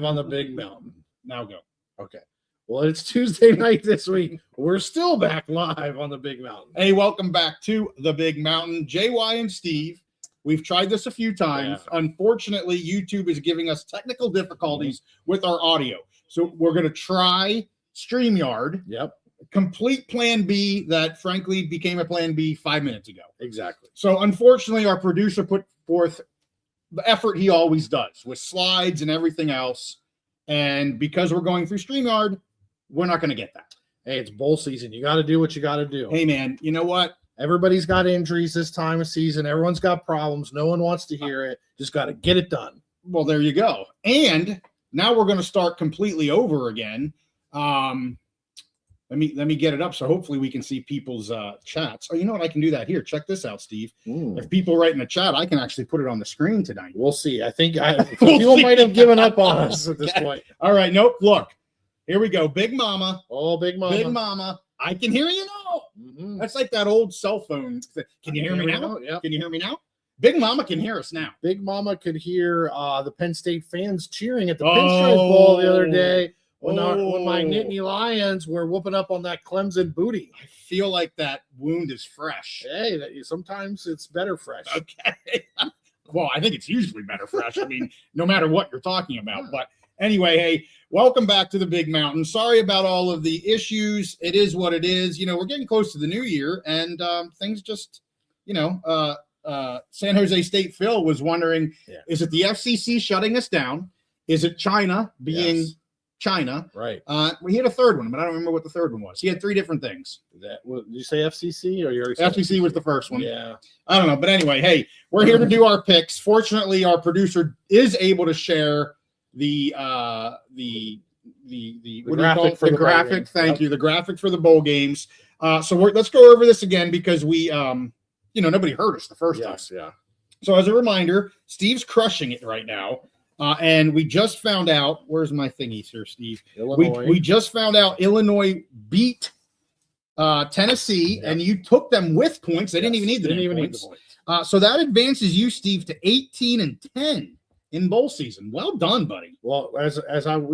on the Big Mountain. Now go. Okay. Well, it's Tuesday night this week. We're still back live on the Big Mountain. Hey, welcome back to the Big Mountain. JY and Steve, we've tried this a few times. Yeah. Unfortunately, YouTube is giving us technical difficulties with our audio. So we're going to try StreamYard. Yep. Complete plan B that, frankly, became a plan B 5 minutes ago. Exactly. So, unfortunately, our producer put forth the effort he always does with slides and everything else. And because we're going through StreamYard, we're not going to get that. Hey, it's bowl season. You got to do what you got to do. Hey, man, you know what? Everybody's got injuries this time of season. Everyone's got problems. No one wants to hear it. Just got to get it done. Well, there you go. And now we're going to start completely over again. Let me get it up so hopefully we can see people's chats. Oh, you know what? I can do that here. Check this out, Steve. If people write in the chat, I can actually put it on the screen tonight. We'll see. I think people might have given up on us at this point. All right. Nope. Look. Here we go. Big Mama. Oh, Big Mama. Big Mama. I can hear you now. That's like that old cell phone. Can you hear me now? Yep. Can you hear me now? Big Mama can hear us now. Big Mama could hear the Penn State fans cheering at the Pinstripe Bowl the other day. When my Nittany Lions were whooping up on that Clemson booty. I feel like that wound is fresh. Hey, sometimes it's better fresh. Okay. Well, I think it's usually better fresh. I mean, no matter what you're talking about. But anyway, hey, welcome back to the Big Mountain. Sorry about all of the issues. It is what it is. You know, we're getting close to the new year, and things just, San Jose State Phil was wondering, is it the FCC shutting us down? Is it China being China? Right. He had a third one, but I don't remember what the third one was. He had three different things. Did you say FCC or you already said FCC was the first one? Yeah. I don't know. But anyway, hey, we're here to do our picks. Fortunately, our producer is able to share the graphic for the graphic. Thank you. The graphic for the bowl games. So let's go over this again because we nobody heard us the first time. Yeah. So as a reminder, Steve's crushing it right now. And we just found out, where's my thingies here, Steve? We just found out Illinois beat Tennessee, and you took them with points. They didn't even need the points. So that advances you, Steve, to 18-10 in bowl season. Well done, buddy. Well,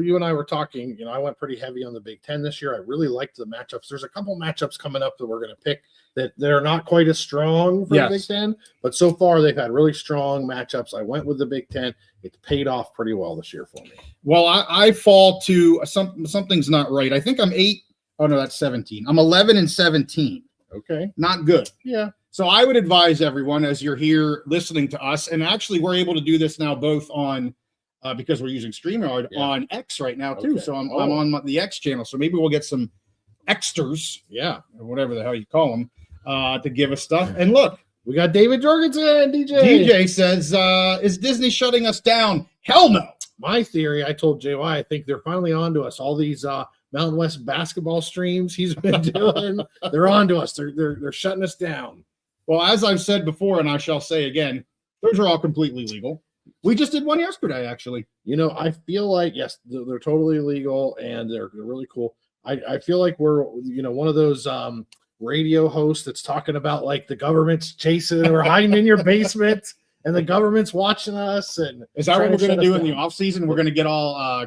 you and I were talking, I went pretty heavy on the Big Ten this year. I really liked the matchups. There's a couple matchups coming up that we're going to pick that they're not quite as strong for the Big Ten, but so far they've had really strong matchups. I went with the Big Ten. It's paid off pretty well this year for me. Well, I fall to something's not right. I think I'm 8. Oh no, that's 17. I'm 11-17. Okay. Not good. Yeah. So I would advise everyone as you're here listening to us, and actually we're able to do this now both on because we're using StreamYard on X right now too. So I'm on the X channel. So maybe we'll get some extras, or whatever the hell you call them, to give us stuff. And look, we got David Jorgensen, DJ. DJ says, is Disney shutting us down? Hell no. My theory, I told JY, I think they're finally on to us. All these Mountain West basketball streams he's been doing, they're on to us. They're shutting us down. Well, as I've said before, and I shall say again, those are all completely legal. We just did one yesterday, actually. I feel like, yes, they're totally legal, and they're really cool. I feel like we're, one of those radio hosts that's talking about like the government's chasing or hiding in your basement and the government's watching us. And is that what we're going to do in the off season? We're going to get all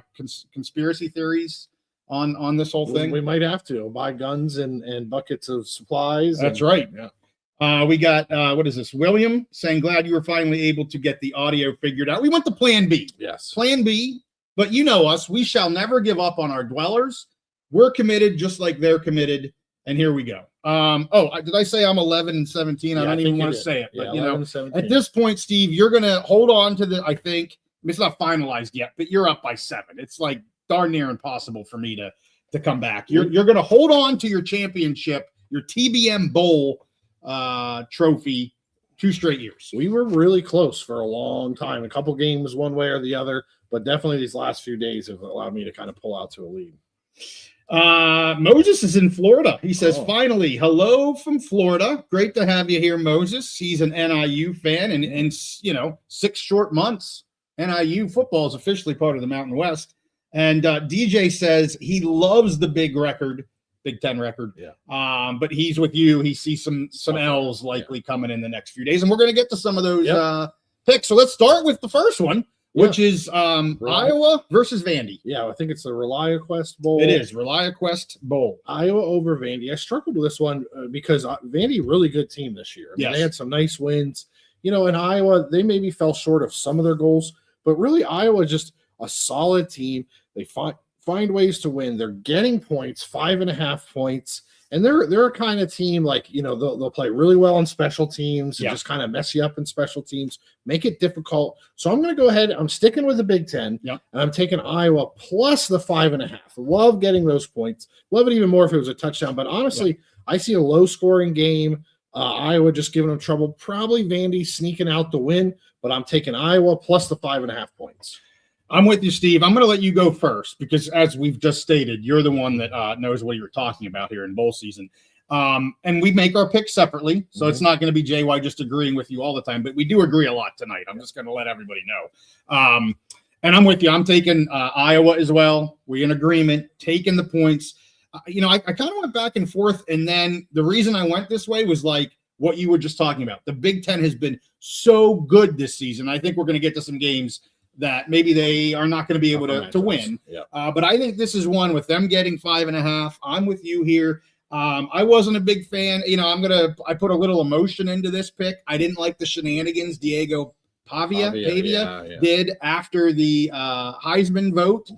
conspiracy theories on this whole thing. We might have to buy guns and buckets of supplies. That's right. Yeah. We got what is this? William saying, glad you were finally able to get the audio figured out. We went to plan B. Yes. Plan B. But you know us, we shall never give up on our dwellers. We're committed just like they're committed. And here we go. Did I say I'm 11-17? I don't even want to say it. But, 11-17. At this point, Steve, you're going to hold on to I think, it's not finalized yet, but you're up by 7. It's like darn near impossible for me to come back. You're going to hold on to your championship, your TBM Bowl trophy 2 straight years. We were really close for a long time. A couple games one way or the other, but definitely these last few days have allowed me to kind of pull out to a lead. Moses is in Florida. He says, finally, hello from Florida. Great to have you here, Moses. He's an NIU fan, and in 6 short months, NIU football is officially part of the Mountain West. And DJ says he loves the Big Ten record. Yeah. But he's with you. He sees some L's likely coming in the next few days, and we're going to get to some of those picks. So let's start with the first one. which is Iowa versus Vandy. Yeah, I think it's the ReliaQuest Bowl. It is ReliaQuest Bowl. Iowa over Vandy. I struggled with this one because Vandy, really good team this year. I mean, they had some nice wins. In Iowa, they maybe fell short of some of their goals, but really Iowa just a solid team. They find ways to win. They're getting points, 5.5 points. And they're a kind of team like, they'll play really well on special teams and just kind of mess you up in special teams, make it difficult. So I'm going to go ahead. I'm sticking with the Big Ten, and I'm taking Iowa plus the 5.5. Love getting those points. Love it even more if it was a touchdown. But honestly, I see a low-scoring game. Iowa just giving them trouble. Probably Vandy sneaking out the win, but I'm taking Iowa plus the 5.5 points. I'm with you, Steve. I'm going to let you go first because, as we've just stated, you're the one that knows what you're talking about here in bowl season. And we make our picks separately, so it's not going to be JY just agreeing with you all the time, but we do agree a lot tonight. I'm just going to let everybody know. And I'm with you. I'm taking Iowa as well. We're in agreement, taking the points. I kind of went back and forth, and then the reason I went this way was like what you were just talking about. The Big Ten has been so good this season. I think we're going to get to some games that maybe they are not going to be able to win. But I think this is one with them getting 5.5. I'm with you here. I wasn't a big fan. I put a little emotion into this pick. I didn't like the shenanigans Diego Pavia did after the Heisman vote.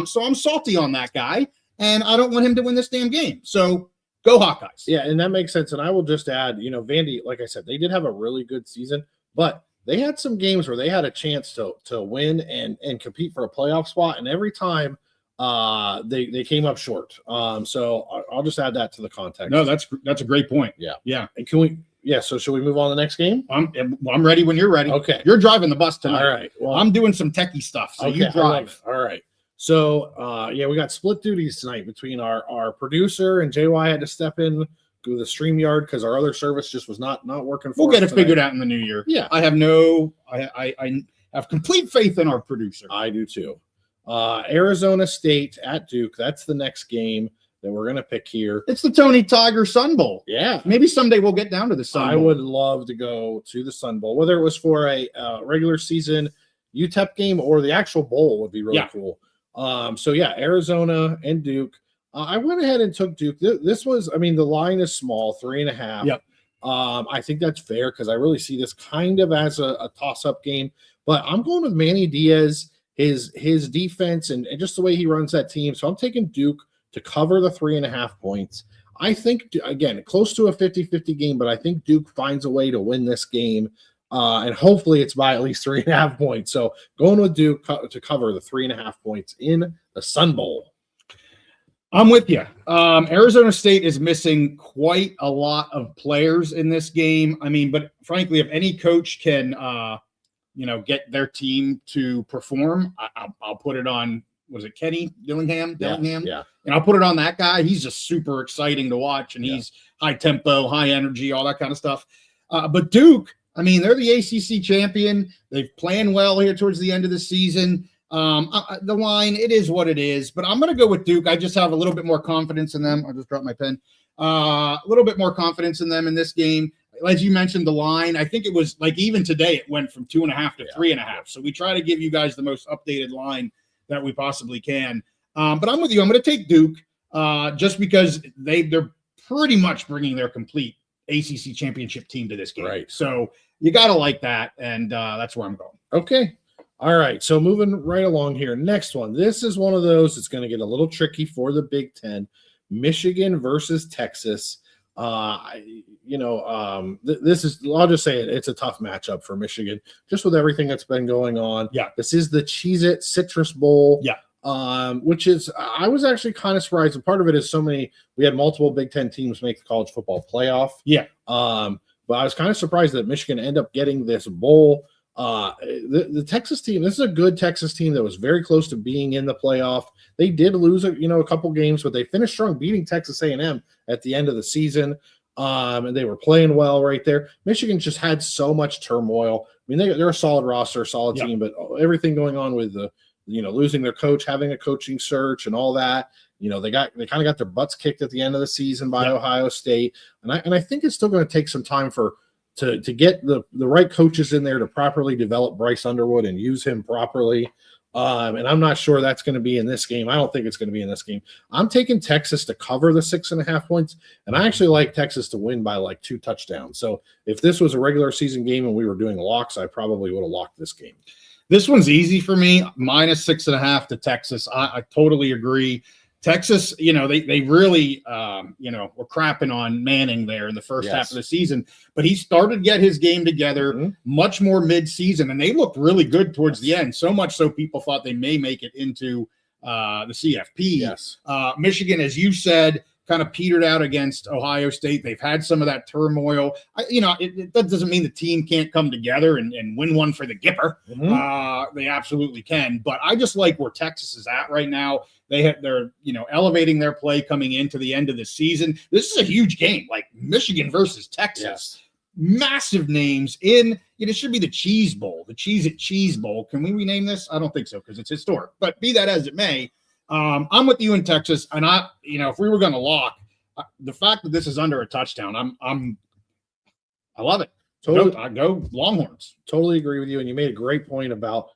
So I'm salty on that guy, and I don't want him to win this damn game. So go Hawkeyes. Yeah, and that makes sense. And I will just add, Vandy, like I said, they did have a really good season, but they had some games where they had a chance to win and compete for a playoff spot, and every time they came up short. So I'll just add that to the context. No, that's a great point. Yeah. And can we? Yeah. So should we move on to the next game? I'm ready when you're ready. Okay. You're driving the bus tonight. All right. Well, I'm doing some techie stuff, so you drive. All right. So we got split duties tonight between our producer, and JY had to step in to the StreamYard because our other service just was not working for us. We'll get it figured out in the new year. Yeah. I have complete faith in our producer. I do too. Arizona State at Duke. That's the next game that we're going to pick here. It's the Tony Tiger Sun Bowl. Yeah. Maybe someday we'll get down to the Sun Bowl. I would love to go to the Sun Bowl, whether it was for a regular season UTEP game or the actual bowl would be really cool. Arizona and Duke. I went ahead and took Duke. This was, the line is small, 3.5. Yep. I think that's fair because I really see this kind of as a toss-up game. But I'm going with Manny Diaz, his defense, and just the way he runs that team. So I'm taking Duke to cover the 3.5 points. I think, again, close to a 50-50 game, but I think Duke finds a way to win this game. And hopefully it's by at least 3.5 points. So going with Duke to cover the 3.5 points in the Sun Bowl. I'm with you. Arizona State is missing quite a lot of players in this game. But frankly, if any coach can, get their team to perform, I'll put it on. Was it Kenny Dillingham? Yeah. And I'll put it on that guy. He's just super exciting to watch, and he's high tempo, high energy, all that kind of stuff. But Duke, they're the ACC champion. They've playing well here towards the end of the season. The line, it is what it is, but I'm going to go with Duke. I just have a little bit more confidence in them. I just dropped my pen. A little bit more confidence in them in this game. As you mentioned, the line, I think it was like even today, it went from 2.5 to 3.5. So we try to give you guys the most updated line that we possibly can. But I'm with you. I'm going to take Duke just because they're pretty much bringing their complete ACC championship team to this game. Right. So you got to like that. And that's where I'm going. Okay. All right, so moving right along here. Next one. This is one of those that's going to get a little tricky for the Big Ten. Michigan versus Texas. This is, I'll just say it's a tough matchup for Michigan, just with everything that's been going on. Yeah. This is the Cheez-It Citrus Bowl. Yeah. Which is, I was actually kind of surprised. And part of it is we had multiple Big Ten teams make the college football playoff. Yeah. But I was kind of surprised that Michigan ended up getting this bowl. The Texas team, this is a good Texas team that was very close to being in the playoff. They did lose a couple games, but they finished strong, beating Texas A&M at the end of the season. And they were playing well right there. Michigan just had so much turmoil. They're a solid roster, solid team, but everything going on with the losing their coach, having a coaching search and all that. They kind of got their butts kicked at the end of the season by Ohio State. And I think it's still going to take some time for to get the right coaches in there to properly develop Bryce Underwood and use him properly. And I'm not sure that's going to be in this game. I don't think it's going to be in this game. I'm taking Texas to cover the 6.5 points, and I actually like Texas to win by like 2 touchdowns. So if this was a regular season game and we were doing locks, I probably would have locked this game. This one's easy for me, minus 6.5 to Texas. I totally agree. Texas, they really, were crapping on Manning there in the first half of the season, but he started to get his game together much more mid-season, and they looked really good towards the end, so much so people thought they may make it into the CFP. Yes. Michigan, as you said, kind of petered out against Ohio State. They've had some of that turmoil. That doesn't mean the team can't come together and win one for the Gipper. They absolutely can, but I just like where Texas is at right now. They're elevating their play coming into the end of the season. This is a huge game, like Michigan versus Texas. Yes. Massive names in. It should be the Cheese Bowl, the Cheez-It Cheese Bowl. Can we rename this? I don't think so because it's historic. But be that as it may, I'm with you in Texas, and if we were going to lock, the fact that this is under a touchdown, I love it. Totally, I go Longhorns. Totally agree with you, and you made a great point about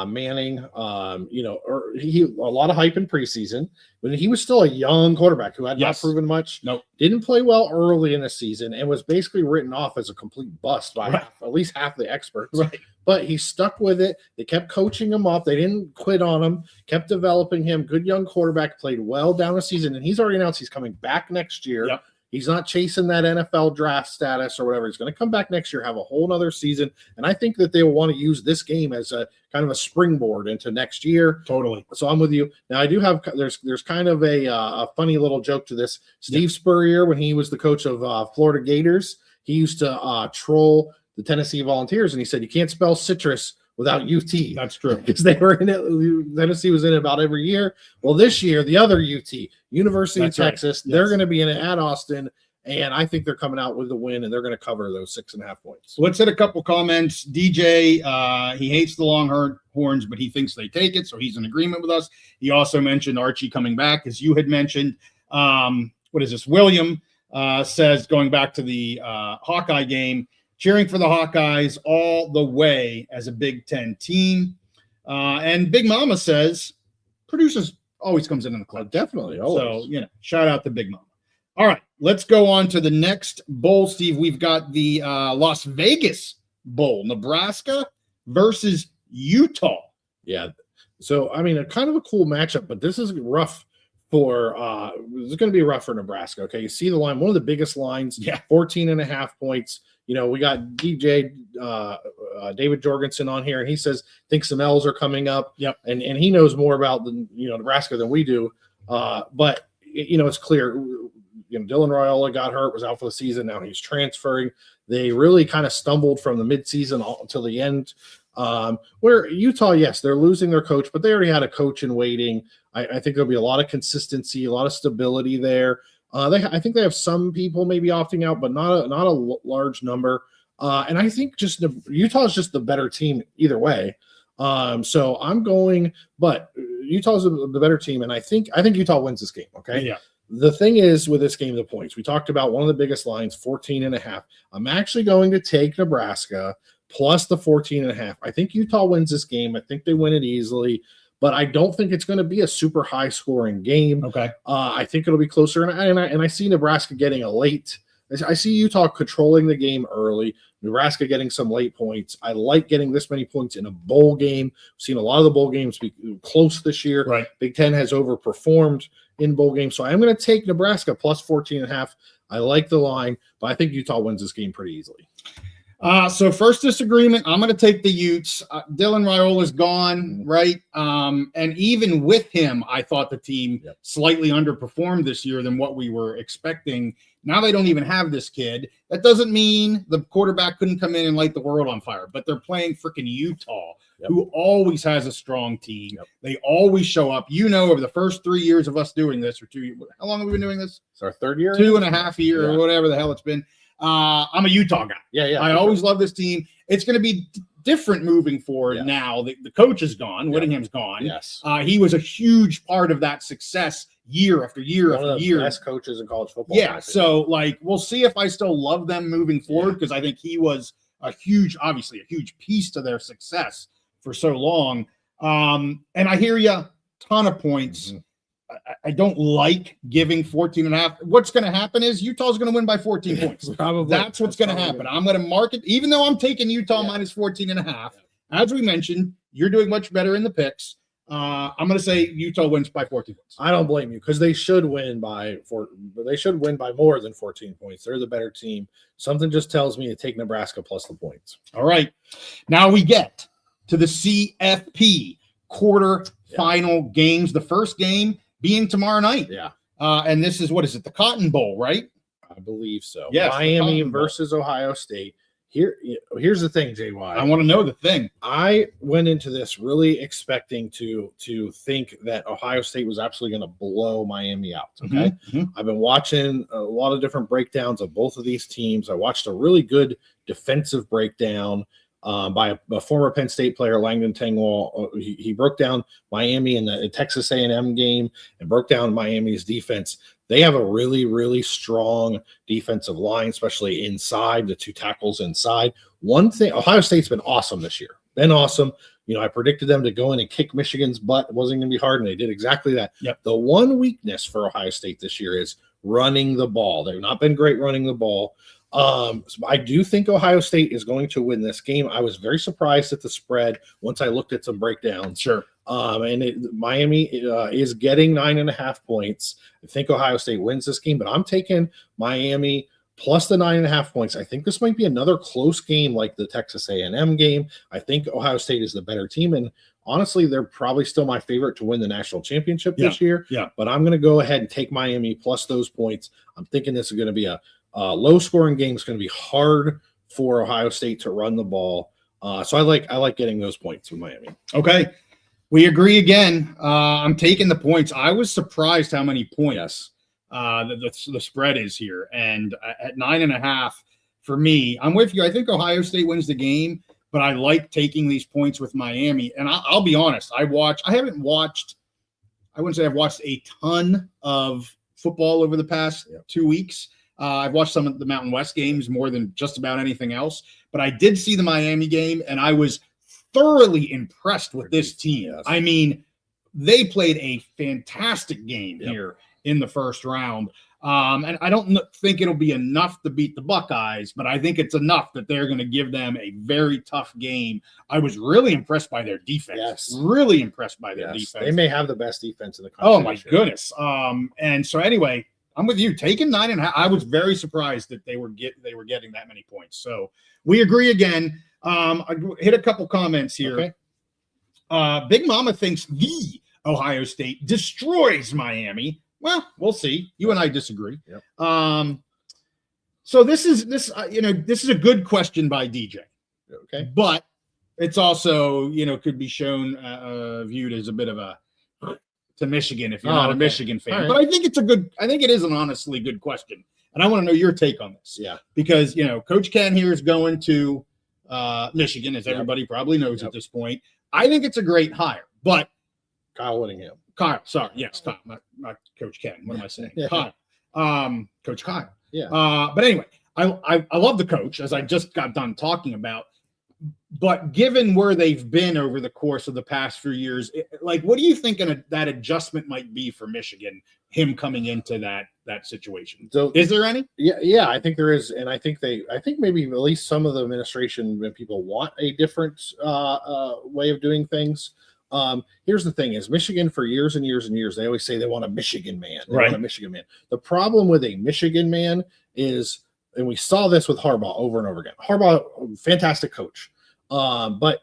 Manning. He a lot of hype in preseason, but he was still a young quarterback who had not proven much. Nope. Didn't play well early in the season and was basically written off as a complete bust by at least half the experts. Right. But he stuck with it. They kept coaching him up. They didn't quit on him, kept developing him. Good young quarterback, played well down the season, and he's already announced he's coming back next year. Yep. He's not chasing that NFL draft status or whatever. He's going to come back next year, have a whole nother season. And I think that they will want to use this game as a kind of a springboard into next year. Totally. So I'm with you. Now I do have, there's kind of a funny little joke to this. Steve Spurrier, when he was the coach of Florida Gators, he used to troll the Tennessee Volunteers. And he said, you can't spell citrus without UT. That's true. Because they were in it. Tennessee was in it about every year. Well, this year, the other UT, University of Texas, they're going to be in it at Austin. And I think they're coming out with the win, and they're going to cover those 6.5 points. Let's hit a couple comments. DJ, he hates the Longhorns, but he thinks they take it, so he's in agreement with us. He also mentioned Archie coming back, as you had mentioned. What is this? William says, going back to the Hawkeye game, cheering for the Hawkeyes all the way as a Big Ten team. And Big Mama says, producers always comes in the club. Definitely. Always. So, shout out to Big Mama. All right, let's go on to the next bowl, Steve. We've got the Las Vegas Bowl, Nebraska versus Utah. Yeah. So, I mean, a kind of a cool matchup, but this is rough for this is going to be rough for Nebraska. Okay. You see the line, one of the biggest lines, 14.5 points. We got DJ David Jorgensen on here, and he says thinks some L's are coming up. Yep. And he knows more about Nebraska than we do. But it's clear. Dylan Raiola got hurt, was out for the season. Now he's transferring. They really kind of stumbled from the midseason until the end. Where Utah, yes, they're losing their coach, but they already had a coach in waiting. I think there'll be a lot of consistency, a lot of stability there. I think they have some people maybe opting out, but not a large number. And I think just Utah is just the better team either way. So I'm going, but Utah's the better team, and I think Utah wins this game. Okay. Yeah. The thing is with this game, the points. We talked about one of the biggest lines, 14.5. I'm actually going to take Nebraska plus the 14.5. I think Utah wins this game. I think they win it easily, but I don't think it's going to be a super high scoring game. Okay. I think it'll be closer, and I see Nebraska getting a late. I see Utah controlling the game early, Nebraska getting some late points. I like getting this many points in a bowl game. We've seen a lot of the bowl games be close this year. Right. Big Ten has overperformed in bowl games. So I'm going to take Nebraska plus 14.5. I like the line, but I think Utah wins this game pretty easily. So first disagreement, I'm going to take the Utes. Dylan Raiola is gone, right? And even with him, I thought the team slightly underperformed this year than what we were expecting. Now they don't even have this kid. That doesn't mean the quarterback couldn't come in and light the world on fire, but they're playing freaking Utah, who always has a strong team. They always show up. Over the first 3 years of us doing this, or 2 years, how long have we been doing this? It's our third year? 2.5 years or whatever the hell it's been. I'm a Utah guy. Yeah. I always love this team. It's going to be different moving forward now. The coach is gone. Whittingham's gone. Yes. He was a huge part of that success year after year after year. Best coaches in college football. Yeah. So, like, we'll see if I still love them moving forward, because I think he was obviously a huge piece to their success for so long. And I hear you, ton of points. Mm-hmm. I don't like giving 14.5. What's going to happen is Utah's going to win by 14 points. Probably. That's what's going to happen. I'm going to mark it, even though I'm taking Utah minus 14.5. As we mentioned, you're doing much better in the picks. I'm going to say Utah wins by 14 points. I don't blame you, because they should win by more than 14 points. They're the better team. Something just tells me to take Nebraska plus the points. All right. Now we get to the CFP quarterfinal games. The first game being tomorrow night. Yeah. And this is, what is it? The Cotton Bowl, right? I believe so. Yes, Miami versus Ohio State. Here's the thing, JY. I want to know the thing. I went into this really expecting to think that Ohio State was absolutely going to blow Miami out. Okay. Mm-hmm. I've been watching a lot of different breakdowns of both of these teams. I watched a really good defensive breakdown by a former Penn State player, Langdon Tengwall. He broke down Miami in the Texas A&M game and broke down Miami's defense. They have a really, really strong defensive line, especially inside, the two tackles inside. One thing, Ohio State's been awesome this year. Been awesome. I predicted them to go in and kick Michigan's butt. It wasn't going to be hard, and they did exactly that. Yep. The one weakness for Ohio State this year is running the ball. They've not been great running the ball. So I do think Ohio State is going to win this game. I was very surprised at the spread once I looked at some breakdowns. Sure. Miami is getting 9.5 points. I think Ohio State wins this game, but I'm taking Miami plus the 9.5 points. I think this might be another close game like the Texas A&M game. I think Ohio State is the better team, and honestly, they're probably still my favorite to win the national championship this year. Yeah. But I'm going to go ahead and take Miami plus those points. I'm thinking this is going to be a low-scoring game. It's going to be hard for Ohio State to run the ball. So I like getting those points with Miami. Okay. We agree again. I'm taking the points. I was surprised how many points the spread is here. And at 9.5, for me, I'm with you. I think Ohio State wins the game, but I like taking these points with Miami. And I'll be honest, I wouldn't say I've watched a ton of football over the past 2 weeks. I've watched some of the Mountain West games more than just about anything else, but I did see the Miami game, and I was thoroughly impressed with this team. Yes. I mean, they played a fantastic game here in the first round. And I don't think it'll be enough to beat the Buckeyes, but I think it's enough that they're going to give them a very tough game. I was really impressed by their defense. Yes. Really impressed by their defense. They may have the best defense in the country. Oh, my goodness. And so anyway, I'm with you. Taking 9.5. I was very surprised that they were getting that many points. So we agree again. I hit a couple comments here. Okay. Big Mama thinks the Ohio State destroys Miami. Well, we'll see. You and I disagree. Yep. So this is a good question by DJ. Okay. But it's also, could be viewed as a bit of a to Michigan if you're not a Michigan fan. Right. But I think it is an honestly good question. And I want to know your take on this. Yeah. Because, Coach Ken here is going to Michigan, as everybody probably knows at this point. I think it's a great hire. But Kyle Whittingham. Kyle, sorry. Yes, Kyle, not Coach Ken. What am I saying? Kyle. Coach Kyle. Yeah. But anyway, I love the coach, as I just got done talking about. But given where they've been over the course of the past few years, what do you think that adjustment might be for Michigan, him coming into that situation? So, is there any? Yeah, I think there is. And I think maybe at least some of the administration and people want a different way of doing things. Here's the thing is Michigan for years and years and years, they always say they want a Michigan man. They want a Michigan man. The problem with a Michigan man is, and we saw this with Harbaugh over and over again. Harbaugh, fantastic coach. But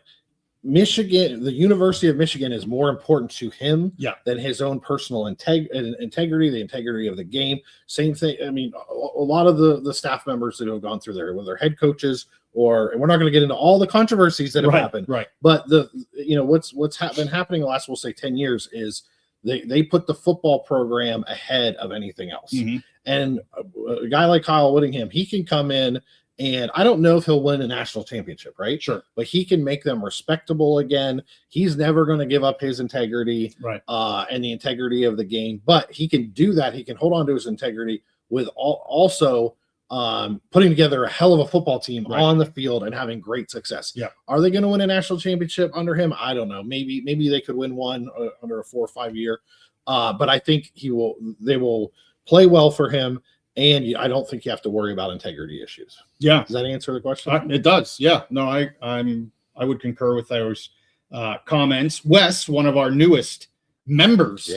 Michigan, the University of Michigan is more important to him than his own personal integrity, the integrity of the game. Same thing. I mean, a lot of the staff members that have gone through there, whether they're head coaches and we're not going to get into all the controversies that have happened. Right. But what's been happening the last, we'll say 10 years is they put the football program ahead of anything else. Mm-hmm. And a guy like Kyle Whittingham, he can come in And I don't know if he'll win a national championship, right? Sure. But he can make them respectable again. He's never going to give up his integrity, right? And the integrity of the game. But he can do that. He can hold on to his integrity with also putting together a hell of a football team on the field and having great success. Yeah. Are they going to win a national championship under him? I don't know. Maybe they could win one under a 4 or 5 year. But I think they will play well for him. And I don't think you have to worry about integrity issues. Yeah. Does that answer the question? It does. Yeah. No, I would concur with those comments. Wes, one of our newest members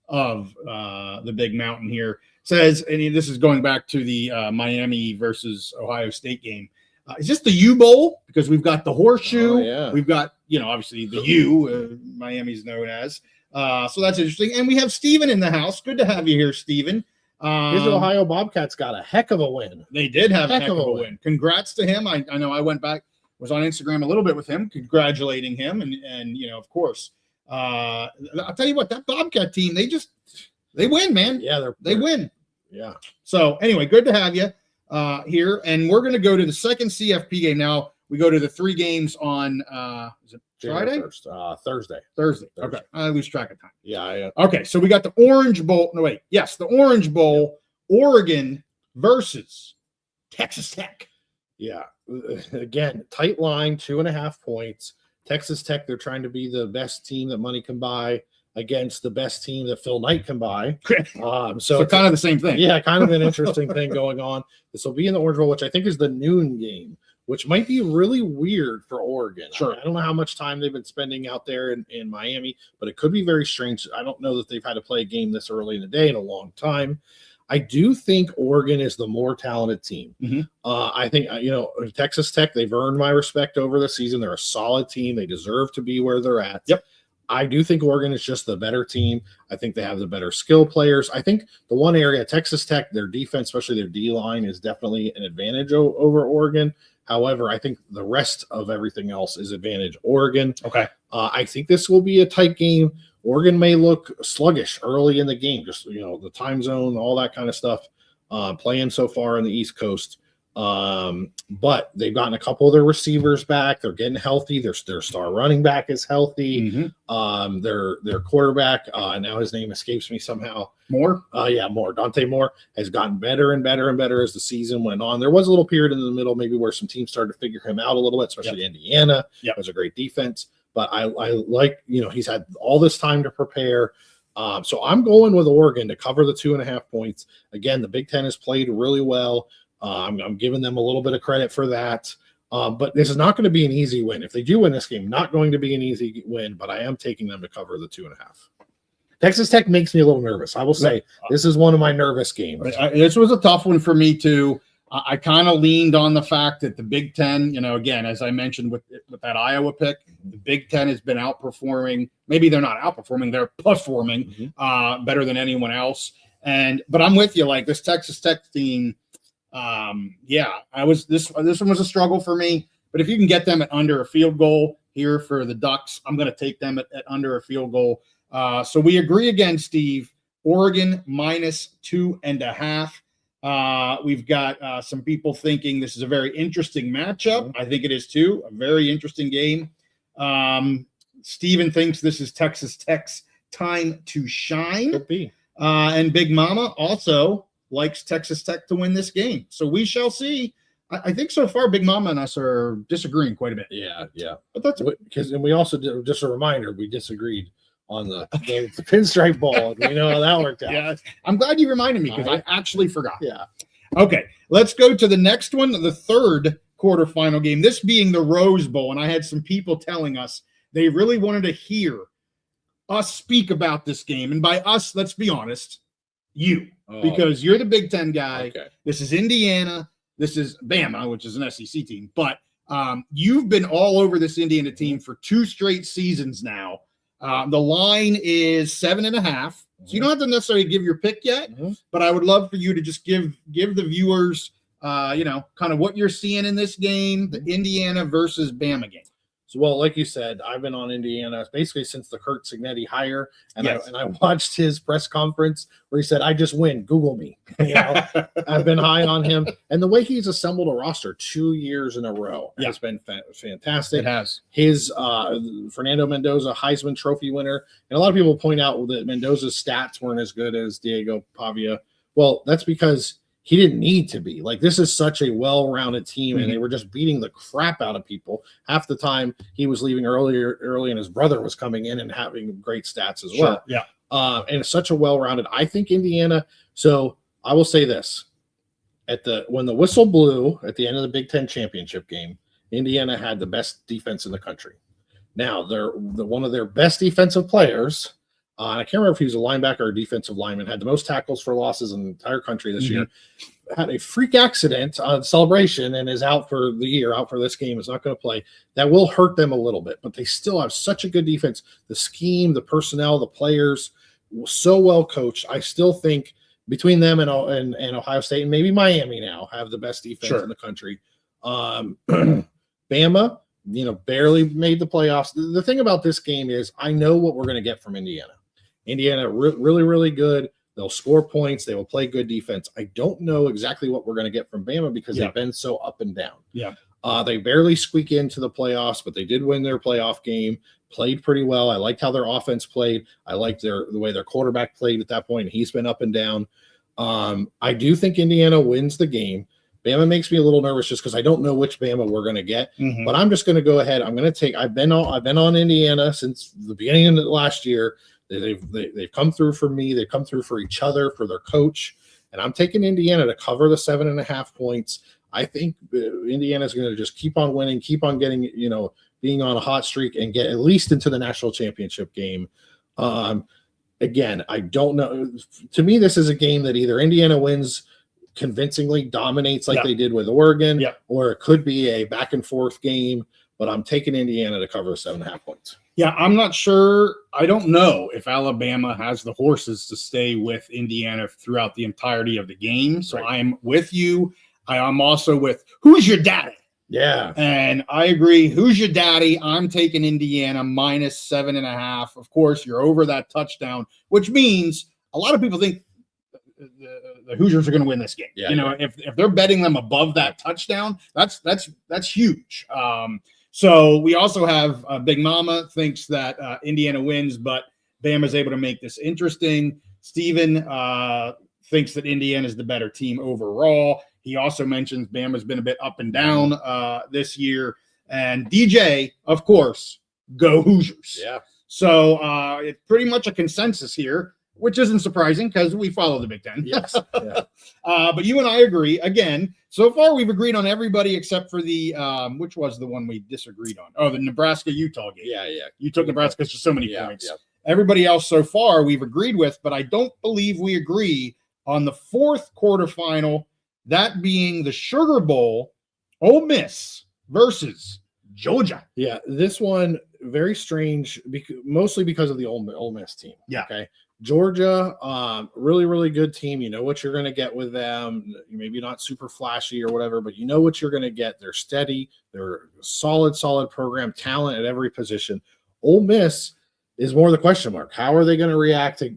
of the Big Mountain here, says, and this is going back to the Miami versus Ohio State game. Is this the U Bowl? Because we've got the horseshoe. We've got, obviously the U, Miami's known as. So that's interesting. And we have Steven in the house. Good to have you here, Steven. His Ohio Bobcats got a heck of a win. They did have a heck of a win. Congrats to him. I know I went back, was on Instagram a little bit with him, congratulating him. And of course, I'll tell you what, that Bobcat team, they win, man. Yeah, they win. Yeah. So anyway, good to have you here. And we're going to go to the second CFP game. Now we go to the 3 games on, is it Friday? Thursday. Okay. I lose track of time. Yeah. Okay. So we got the Orange Bowl. No, wait. Yes. The Orange Bowl, Oregon versus Texas Tech. Yeah. Again, tight line, 2.5 points. Texas Tech, they're trying to be the best team that money can buy against the best team that Phil Knight can buy. So kind of the same thing. Yeah, kind of an interesting thing going on. This will be in the Orange Bowl, which I think is the noon game, which might be really weird for Oregon. Sure. I don't know how much time they've been spending out there in Miami, but it could be very strange. I don't know that they've had to play a game this early in the day in a long time. I do think Oregon is the more talented team. Mm-hmm. I think, Texas Tech, they've earned my respect over the season. They're a solid team. They deserve to be where they're at. Yep. I do think Oregon is just the better team. I think they have the better skill players. I think the one area, Texas Tech, their defense, especially their D-line, is definitely an advantage over Oregon. However, I think the rest of everything else is advantage Oregon. Okay. I think this will be a tight game. Oregon may look sluggish early in the game, just, the time zone, all that kind of stuff, playing so far on the East Coast. But they've gotten a couple of their receivers back. They're getting healthy. Their star running back is healthy. Mm-hmm. Their quarterback, now his name escapes me somehow. Moore? Moore. Dante Moore has gotten better and better and better as the season went on. There was a little period in the middle, maybe where some teams started to figure him out a little bit, especially Indiana. It was a great defense. But I like, he's had all this time to prepare. So I'm going with Oregon to cover the 2.5 points. Again, the Big Ten has played really well. I'm giving them a little bit of credit for that. But this is not going to be an easy win. If they do win this game, not going to be an easy win, but I am taking them to cover the 2.5. Texas Tech makes me a little nervous. I will say this is one of my nervous games. This was a tough one for me too. I kind of leaned on the fact that the Big Ten, again, as I mentioned with that Iowa pick, the Big Ten has been outperforming. Maybe they're not outperforming; they're performing better than anyone else. But I'm with you. Like this Texas Tech team, this one was a struggle for me. But if you can get them at under a field goal here for the Ducks, I'm going to take them at under a field goal. So we agree again, Steve. Oregon -2.5. We've got some people thinking this is a very interesting matchup. I think it is too. A very interesting game. Steven thinks this is Texas Tech's time to shine. Could be. And Big Mama also likes Texas Tech to win this game. So we shall see. I think so far Big Mama and us are disagreeing quite a bit. Yeah. But that's and we also did, just a reminder, we disagreed on the pinstripe ball. We know how that worked out. Yeah, I'm glad you reminded me because I actually forgot. Yeah. Okay, let's go to the next one, the third quarterfinal game, this being the Rose Bowl. And I had some people telling us they really wanted to hear us speak about this game. And by us, let's be honest, because you're the Big Ten guy. Okay. This is Indiana. This is Bama, which is an SEC team. But you've been all over this Indiana team for 2 straight seasons now. The line is 7.5. So you don't have to necessarily give your pick yet, but I would love for you to just give the viewers, kind of what you're seeing in this game, the Indiana versus Bama game. So, well, like you said, I've been on Indiana basically since the Kurt Signetti hire, and Yes. I watched his press conference where he said, "I just win. Google me." I've been high on him, and the way he's assembled a roster 2 years in a row has been fantastic. It has. His Fernando Mendoza Heisman Trophy winner, and a lot of people point out that Mendoza's stats weren't as good as Diego Pavia. Well, that's because he didn't need to be. Like, this is such a well-rounded team, and they were just beating the crap out of people. Half the time he was leaving early, and his brother was coming in and having great stats as well. Yeah. And it's such a well-rounded. I think Indiana. So I will say this: when the whistle blew at the end of the Big Ten championship game, Indiana had the best defense in the country. Now one of their best defensive players. I can't remember if he was a linebacker or a defensive lineman, had the most tackles for losses in the entire country this year, had a freak accident on celebration and is out for the year, out for this game, is not going to play. That will hurt them a little bit, but they still have such a good defense. The scheme, the personnel, the players, so well coached. I still think between them and Ohio State and maybe Miami now have the best defense in the country. Bama, barely made the playoffs. The thing about this game is I know what we're going to get from Indiana. Indiana, really, really good. They'll score points. They will play good defense. I don't know exactly what we're going to get from Bama because they've been so up and down. Yeah. They barely squeak into the playoffs, but they did win their playoff game, played pretty well. I liked how their offense played. I liked the way their quarterback played at that point. He's been up and down. I do think Indiana wins the game. Bama makes me a little nervous just because I don't know which Bama we're going to get. But I'm just going to go ahead. I'm going to take. I've been on Indiana since the beginning of the last year. They've come through for me. They've come through for each other, for their coach, and I'm taking Indiana to cover the 7.5 points. I think Indiana's going to just keep on winning, keep on getting, being on a hot streak, and get at least into the national championship game. Again, I don't know. To me, this is a game that either Indiana wins convincingly, dominates like they did with Oregon, or it could be a back and forth game. But I'm taking Indiana to cover the 7.5 points. Yeah, I'm not sure. I don't know if Alabama has the horses to stay with Indiana throughout the entirety of the game. So I'm with you. I am also with who's your daddy? Yeah. And I agree. Who's your daddy? I'm taking Indiana minus 7.5. Of course, you're over that touchdown, which means a lot of people think the Hoosiers are going to win this game. Yeah, if they're betting them above that touchdown, that's huge. So we also have Big Mama thinks that Indiana wins, but Bama's able to make this interesting. Steven thinks that Indiana is the better team overall. He also mentions Bama's been a bit up and down this year. And DJ, of course, go Hoosiers. Yeah. So it's pretty much a consensus here, which isn't surprising because we follow the Big Ten. Yes. Yeah. But you and I agree. Again, so far we've agreed on everybody except for the which was the one we disagreed on? Oh, the Nebraska-Utah game. Yeah. You took Nebraska because there's so many points. Yeah. Everybody else so far we've agreed with, but I don't believe we agree on the fourth quarterfinal, that being the Sugar Bowl, Ole Miss versus Georgia. Yeah, this one very strange, mostly because of the Ole Miss team. Yeah. Okay. Georgia, really, really good team. You know what you're going to get with them. Maybe not super flashy or whatever, but you know what you're going to get. They're steady. They're a solid program, talent at every position. Ole Miss is more the question mark. How are they going to react to,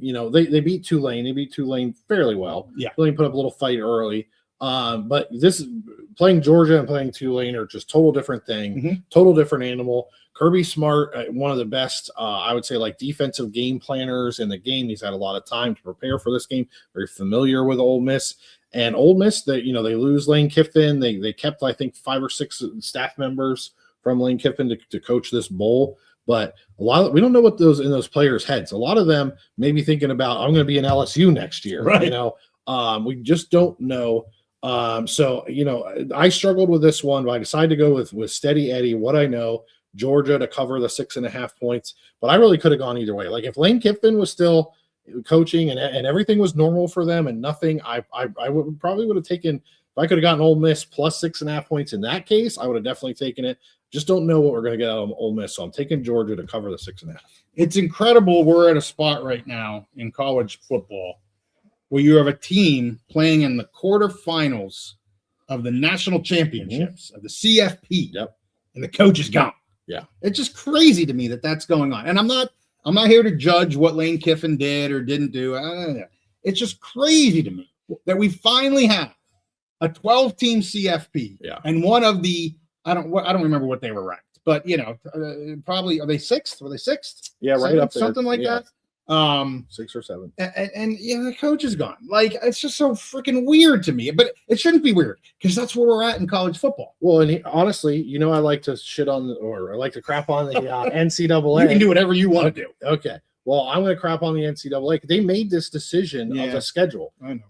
they beat Tulane. They beat Tulane fairly well. Yeah. Tulane put up a little fight early. But this is playing Georgia and playing Tulane are just total different thing, total different animal. Kirby Smart, one of the best, I would say, like defensive game planners in the game. He's had a lot of time to prepare for this game. Very familiar with Ole Miss. And Ole Miss, they lose Lane Kiffin. They kept, I think, 5 or 6 staff members from Lane Kiffin to coach this bowl. But we don't know what in those players' heads. A lot of them may be thinking about, I'm going to be in LSU next year. Right. We just don't know. So I struggled with this one, but I decided to go with Steady Eddie, what I know, Georgia to cover the 6.5 points. But I really could have gone either way. Like if Lane Kiffin was still coaching and everything was normal for them and nothing, I would have taken, if I could have gotten Ole Miss plus 6.5 points in that case, I would have definitely taken it. Just don't know what we're going to get out of Ole Miss. So I'm taking Georgia to cover the 6.5. It's incredible. We're at a spot right now in college football where you have a team playing in the quarterfinals of the national championships of the CFP. Yep. And the coach is gone. Yeah. It's just crazy to me that that's going on. And I'm not here to judge what Lane Kiffin did or didn't do. It's just crazy to me that we finally have a 12-team CFP. Yeah. And one of the, I don't remember what they were ranked, but probably, are they sixth? Were they sixth? Yeah, right seventh, up there. something like that. 6 or 7. And the coach is gone. Like, it's just so freaking weird to me, but it shouldn't be weird because that's where we're at in college football. Well, and honestly, I like to I like to crap on the NCAA. You can do whatever you want to do. Okay. Well, I'm going to crap on the NCAA. They made this decision of the schedule. I know.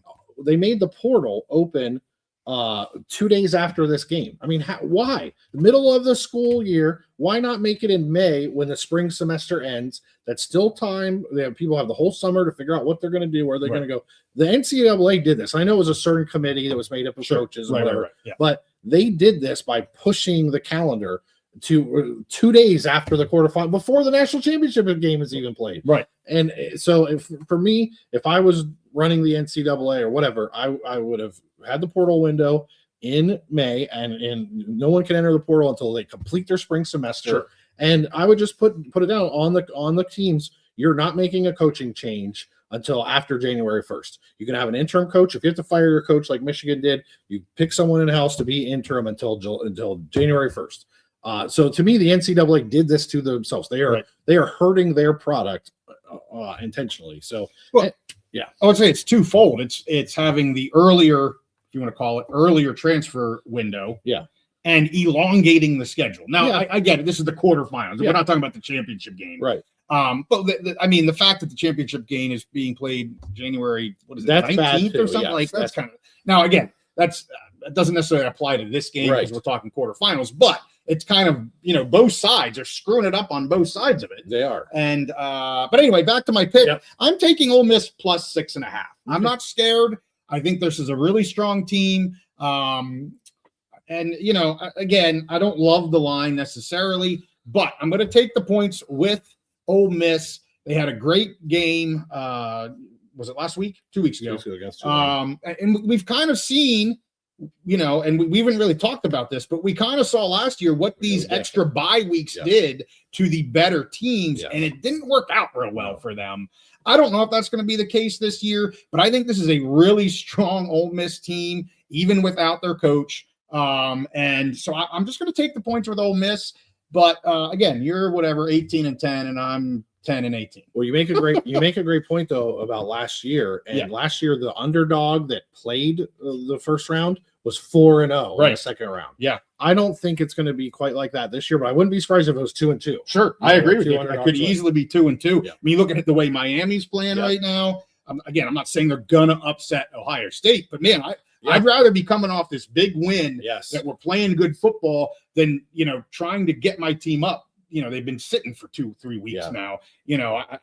They made the portal open 2 days after this game. I mean, why? The middle of the school year, why not make it in May when the spring semester ends? That's still time. People have the whole summer to figure out what they're going to do, where they're going to go. The NCAA did this. I know it was a certain committee that was made up of coaches and whatever, Yeah. but they did this by pushing the calendar to 2 days after the quarterfinal, before the national championship game is even played. Right. And so for me, if I was running the NCAA or whatever, I would have had the portal window in May, and no one can enter the portal until they complete their spring semester. Sure. And I would just put it down on the teams. You're not making a coaching change until after January 1st. You can have an interim coach. If you have to fire your coach like Michigan did, you pick someone in-house to be interim until January 1st. So to me, the NCAA did this to themselves. They are hurting their product intentionally. So, I would say it's twofold. It's having the earlier, if you want to call it, earlier transfer window. Yeah. And elongating the schedule. Now, Yeah. I get it. This is the quarterfinals. Yeah. We're not talking about the championship game. Right. But the fact that the championship game is being played January, what is it, That's 19th or something? Yes, like that's kind of, now again, that doesn't necessarily apply to this game because we're talking quarterfinals, but it's kind of, both sides are screwing it up on both sides of it. They are. And but anyway, back to my pick. Yep. I'm taking Ole Miss plus 6.5. I'm not scared. I think this is a really strong team. And again, I don't love the line necessarily, but I'm going to take the points with Ole Miss. They had a great game. Was it last week? 2 weeks ago. And we've kind of seen, and we haven't really talked about this, but we kind of saw last year what these extra bye weeks did to the better teams, and it didn't work out real well for them. I don't know if that's going to be the case this year, but I think this is a really strong Ole Miss team, even without their coach. And so I'm just going to take the points with Ole Miss. But again, you're 18-10, and I'm 10-18. Well, you make a great point though about last year. And last year, the underdog that played the first round was 4-0 in the second round. Yeah, I don't think it's going to be quite like that this year, but I wouldn't be surprised if it was 2-2. Sure, I agree with you. It could easily be 2-2. Yeah. I mean, you look at the way Miami's playing right now. Again, I'm not saying they're gonna upset Ohio State, but man, I'd rather be coming off this big win that we're playing good football than trying to get my team up. They've been sitting for 2-3 weeks now.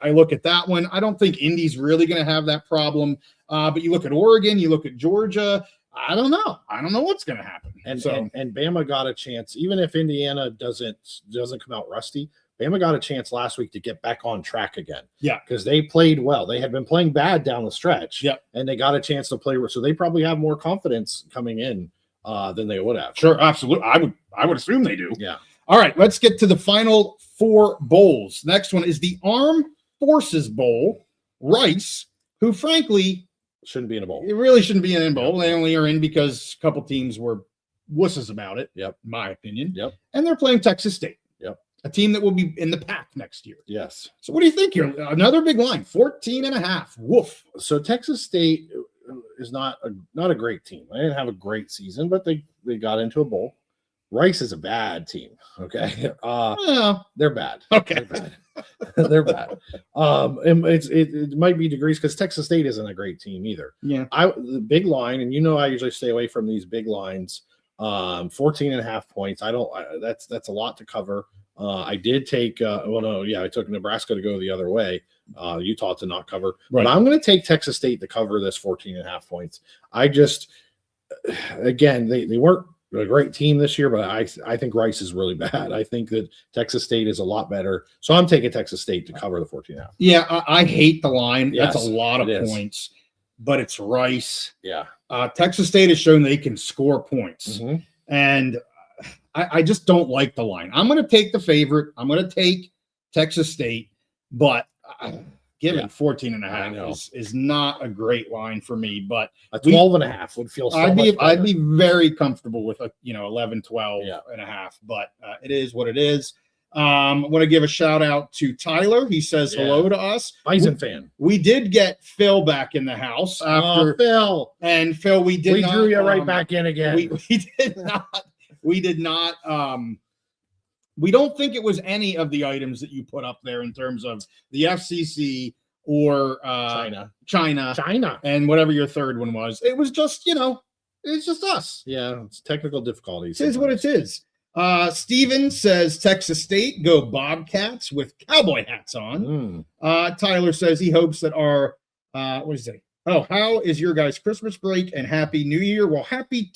I look at that one. I don't think Indy's really going to have that problem. But you look at Oregon, you look at Georgia. I don't know. I don't know what's going to happen. And Bama got a chance, even if Indiana doesn't come out rusty. Bama got a chance last week to get back on track again. Yeah. Because they played well. They had been playing bad down the stretch. Yeah. And they got a chance to play. So they probably have more confidence coming in than they would have. Sure. Absolutely. I would assume they do. Yeah. All right. Let's get to the final 4 bowls. Next one is the Armed Forces Bowl. Rice, who frankly shouldn't be in a bowl. It really shouldn't be in a bowl. They only are in because a couple teams were wusses about it. Yep. In my opinion. Yep. And they're playing Texas State. Yep. A team that will be in the pack next year. Yes. So what do you think here? Another big line, 14.5. Woof. So Texas State is not a great team. They didn't have a great season, but they got into a bowl. Rice is a bad team. Okay. They're bad. Okay. They're bad. They're bad. And it might be degrees because Texas State isn't a great team either. Yeah. The big line, and I usually stay away from these big lines. 14.5 points. That's a lot to cover. I did take I took Nebraska to go the other way. Utah to not cover. Right. But I'm going to take Texas State to cover this 14.5 points. I just again they weren't a great team this year, but I think Rice is really bad. I think that Texas State is a lot better. So I'm taking Texas State to cover the 14.5. Yeah, I hate the line. Yes, that's a lot of points, but it's Rice. Yeah. Texas State has shown they can score points. Mm-hmm. And I just don't like the line. I'm going to take the favorite. I'm going to take Texas State, but given 14.5 is not a great line for me. But a 12.5 would feel so I'd much be very comfortable with 11, 12.5. But it is what it is. I want to give a shout out to Tyler. He says hello to us. Bison fan. We did get Phil back in the house after Phil. And Phil, we drew you right back in again. We did not. We did not. We don't think it was any of the items that you put up there in terms of the FCC or China, and whatever your third one was. It was just it's just us. Yeah, it's technical difficulties. It is what it is. Steven says Texas State, go Bobcats with cowboy hats on. Tyler says he hopes that our what does he say? Oh, how is your guys' Christmas break and Happy New Year? Well, Happy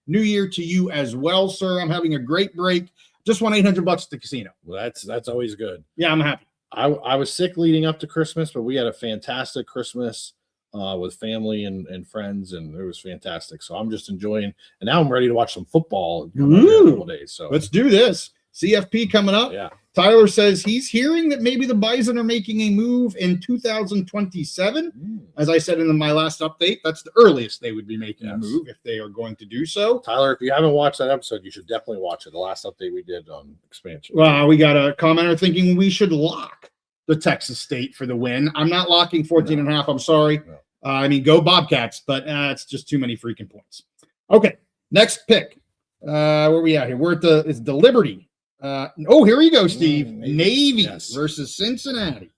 New Year to you as well, sir. I'm having a great break. Just won $800 at the casino. Well, that's always good. Yeah, I'm happy. I was sick leading up to Christmas, but we had a fantastic Christmas with family and friends, and it was fantastic. So I'm just enjoying, and now I'm ready to watch some football in a couple days. So let's do this. CFP coming up. Yeah. Tyler says he's hearing that maybe the Bison are making a move in 2027. As I said in my last update, that's the earliest they would be making a move if they are going to do so. Tyler, if you haven't watched that episode, you should definitely watch it. The last update we did on expansion. Well, we got a commenter thinking we should lock the Texas State for the win. I'm not locking 14.5. I'm sorry. No. I mean, go Bobcats, but it's just too many freaking points. Okay, next pick. Where are we at here? It's the Liberty. Here we go, Steve. Navy versus Cincinnati.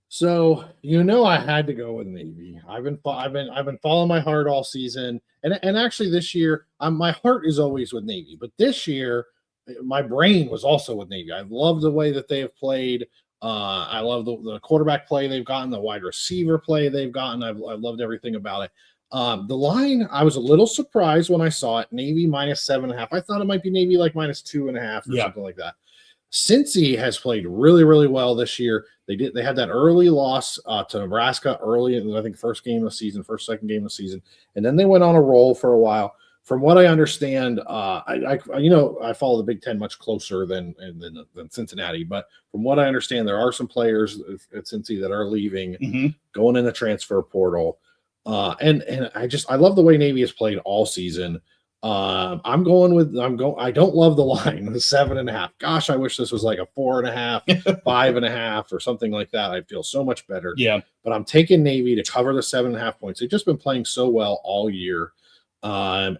So I had to go with Navy. I've been following my heart all season, and actually this year, my heart is always with Navy. But this year, my brain was also with Navy. I love the way that they have played. I love the quarterback play they've gotten, the wide receiver play they've gotten. I've loved everything about it. The line, I was a little surprised when I saw it. Navy -7.5. I thought it might be Navy like -2.5 or something like that. Cincy has played really, really well this year. They had that early loss to Nebraska early in, I think, first second game of the season, and then they went on a roll for a while. From what I understand, I follow the Big Ten much closer than Cincinnati, but from what I understand, there are some players at Cincy that are leaving, going in the transfer portal. And I love the way Navy has played all season. I don't love the line, the 7.5. Gosh, I wish this was like a 4.5, 5.5, or something like that. I'd feel so much better. Yeah. But I'm taking Navy to cover the 7.5 points. They've just been playing so well all year. There's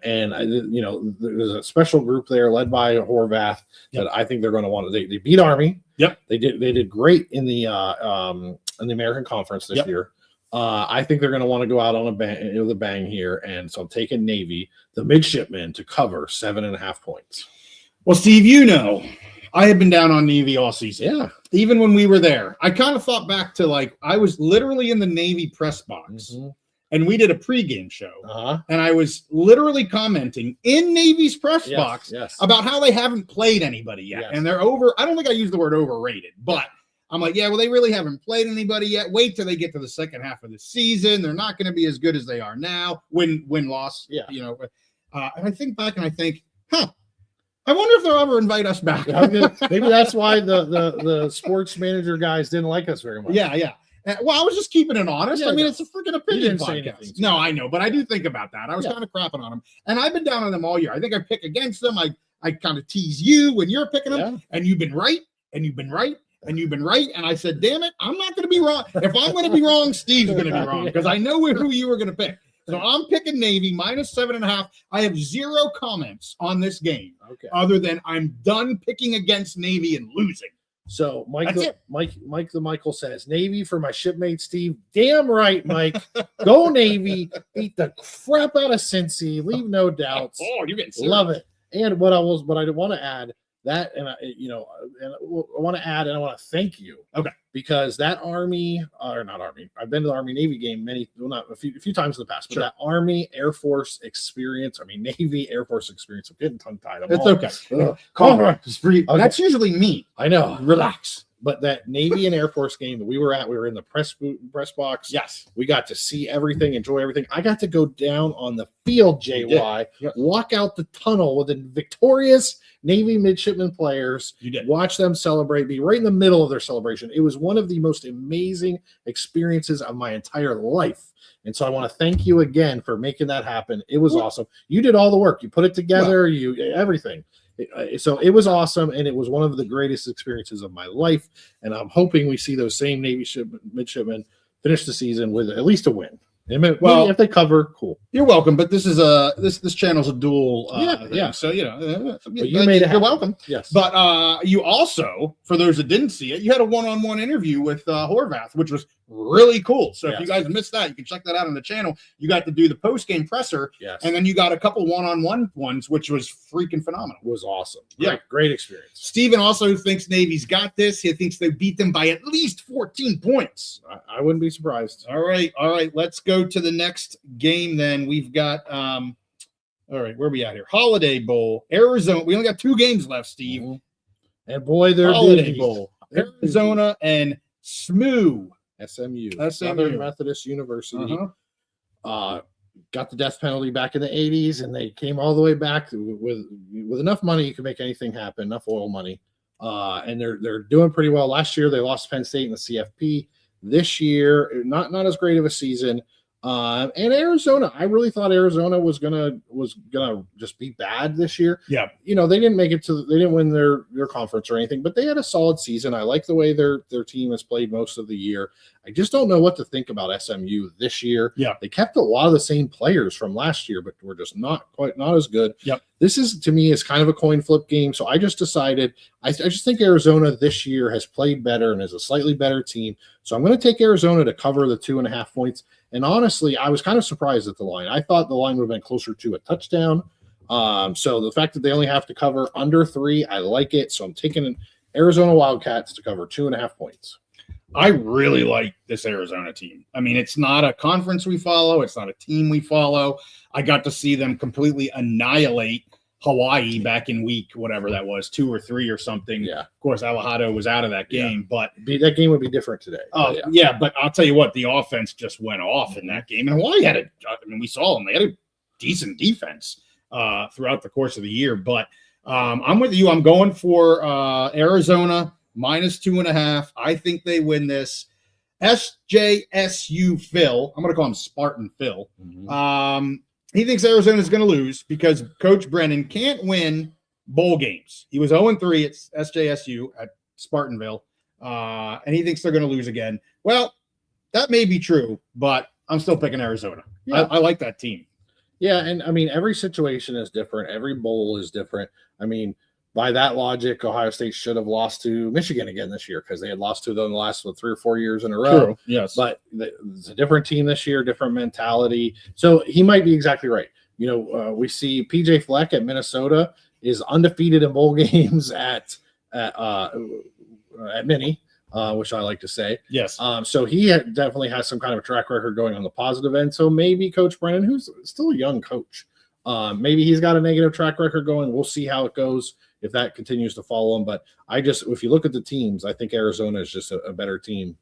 a special group there led by Horvath that I think they're going to want to. They beat Army. Yep. They did great in the American Conference this year. I think they're going to want to go out on a bang here, and so I'm taking Navy, the midshipmen, to cover 7.5 points. Well, Steve, I have been down on Navy all season. Yeah, even when we were there, I kind of thought back to I was literally in the Navy press box, and we did a pregame show, and I was literally commenting in Navy's press box about how they haven't played anybody yet, and they're over. I don't think I used the word overrated, but. I'm like, well, they really haven't played anybody yet. Wait till they get to the second half of the season. They're not going to be as good as they are now. Win-loss, And I think back and I think, I wonder if they'll ever invite us back. Maybe that's why the sports manager guys didn't like us very much. Yeah. Well, I was just keeping it honest. I mean, it's a freaking opinion podcast. No, I know, but I do think about that. I was kind of crapping on them, and I've been down on them all year. I think I pick against them. I kind of tease you when you're picking them, and you've been right, and you've been right. And you've been right. And I said, damn it, I'm not going to be wrong. If I'm going to be wrong, Steve's going to be wrong because I know who you were going to pick. So I'm picking Navy -7.5. I have 0 comments on this game other than I'm done picking against Navy and losing. So Mike the Michael says, Navy for my shipmate Steve. Damn right, Mike. Go Navy. Beat the crap out of Cincy. Leave no doubts. You're getting serious. Love it. And what I want to add, that, and I want to add, and I want to thank you. Okay. because that Army, or not Army, I've been to the Army Navy game not a few times in the past, but that Army Air Force experience, Navy Air Force experience, I'm getting tongue tied. It's okay. Calm down. Just breathe. Okay. That's usually me. I know. Relax. But that Navy and Air Force game that we were in the press box. Yes. We got to see everything, enjoy everything. I got to go down on the field, JY, walk out the tunnel with the victorious Navy midshipman players, watch them celebrate, be right in the middle of their celebration. It was one of the most amazing experiences of my entire life. And so I want to thank you again for making that happen. It was awesome. You did all the work. You put it together, everything. So it was awesome, and it was one of the greatest experiences of my life. And I'm hoping we see those same Navy midshipmen finish the season with at least a win. Well, if they cover, cool. You're welcome, but this is this channel's a dual thing. So you're welcome. Yes. But you also, for those that didn't see it, you had a one-on-one interview with Horvath, which was really cool. So if you guys missed that, you can check that out on the channel. You got to do the post-game presser, and then you got a couple one-on-one ones, which was freaking phenomenal. It was awesome. Great experience. Steven also thinks Navy's got this. He thinks they beat them by at least 14 points. I wouldn't be surprised. All right. Let's go to the next game then. We've got all right, where are we at here? Holiday Bowl, Arizona. We only got 2 games left, Steve. Mm-hmm. And boy, they're Holiday Bowl, Arizona and SMU. SMU, Southern Methodist University. Got the death penalty back in the 80s, and they came all the way back with enough money. You can make anything happen, enough oil money. And they're doing pretty well. Last year, they lost Penn State in the CFP. This year, not as great of a season. And Arizona, I really thought Arizona was gonna just be bad this year. Yeah, they didn't make it they didn't win their conference or anything, but they had a solid season. I like the way their team has played most of the year. I just don't know what to think about SMU this year. Yeah, they kept a lot of the same players from last year, but we're just not as good. Yep. This is, to me, is kind of a coin flip game. So I just decided, I just think Arizona this year has played better and is a slightly better team. So I'm going to take Arizona to cover the 2.5 points. And honestly, I was kind of surprised at the line. I thought the line would have been closer to a touchdown. So the fact that they only have to cover under 3, I like it. So I'm taking Arizona Wildcats to cover 2.5 points. I really like this Arizona team. It's not a conference we follow. It's not a team we follow. I got to see them completely annihilate Hawaii back in week, whatever that was, 2 or 3 or something. Yeah. Of course, Alejado was out of that game, but that game would be different today. Oh, but I'll tell you what, the offense just went off in that game. And Hawaii we saw them. They had a decent defense throughout the course of the year. But I'm with you. I'm going for Arizona minus 2.5. I think they win this. SJSU Phil, I'm going to call him Spartan Phil. Mm-hmm. He thinks Arizona is going to lose because Coach Brennan can't win bowl games. He was 0-3 at SJSU at Spartanville, and he thinks they're going to lose again. Well, that may be true, but I'm still picking Arizona. Yeah. I like that team. Yeah, and every situation is different. Every bowl is different. By that logic, Ohio State should have lost to Michigan again this year because they had lost to them the last 3 or 4 years in a row. True. Yes. But it's a different team this year, different mentality. So he might be exactly right. We see PJ Fleck at Minnesota is undefeated in bowl games at Mini, which I like to say. Yes. So he definitely has some kind of a track record going on the positive end. So maybe Coach Brennan, who's still a young coach, maybe he's got a negative track record going. We'll see how it goes if that continues to follow him. But if you look at the teams, I think Arizona is just a better team,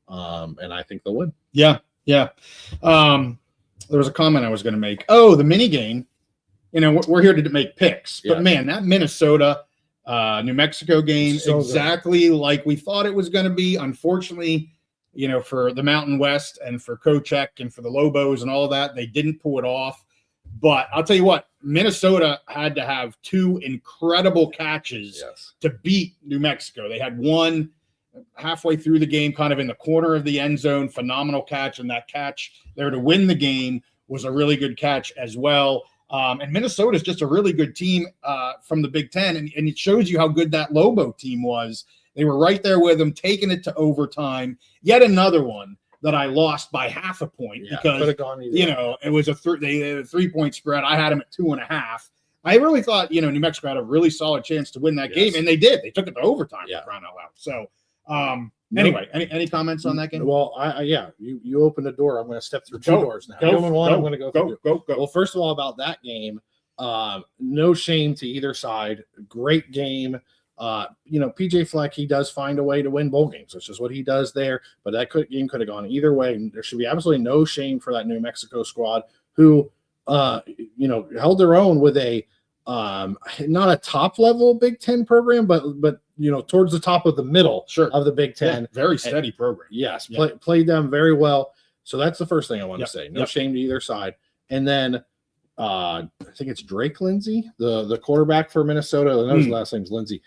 and I think they'll win. Yeah. There was a comment I was going to make. Oh, the mini game. We're here to make picks, but man, that Minnesota, New Mexico game, so exactly like we thought it was going to be. Unfortunately, for the Mountain West and for Kochek and for the Lobos and all of that, they didn't pull it off. But I'll tell you what, Minnesota had to have 2 incredible catches to beat New Mexico. They had one halfway through the game, kind of in the corner of the end zone, phenomenal catch, and that catch there to win the game was a really good catch as well. And Minnesota is just a really good team from the Big Ten, and it shows you how good that Lobo team was. They were right there with them, taking it to overtime. Yet another one that I lost by half a point because it was a 3-point spread. I had them at 2.5. I really thought New Mexico had a really solid chance to win that game, and they did. They took it to overtime. For crying out loud. So Anyway, any comments on that game? Well, yeah, you opened the door. I'm going to step through two doors now. I'm going to go. Well, first of all, about that game, no shame to either side. Great game. PJ Fleck, he does find a way to win bowl games, which is what he does there. But that game could have gone either way. There should be absolutely no shame for that New Mexico squad who, held their own with a not a top level Big Ten program, but towards the top of the middle of the Big Ten. Yeah, very steady program. Yes, played them very well. So that's the first thing I want to say. No shame to either side. And then I think it's Drake Lindsey, the quarterback for Minnesota. I know his last name's Lindsey.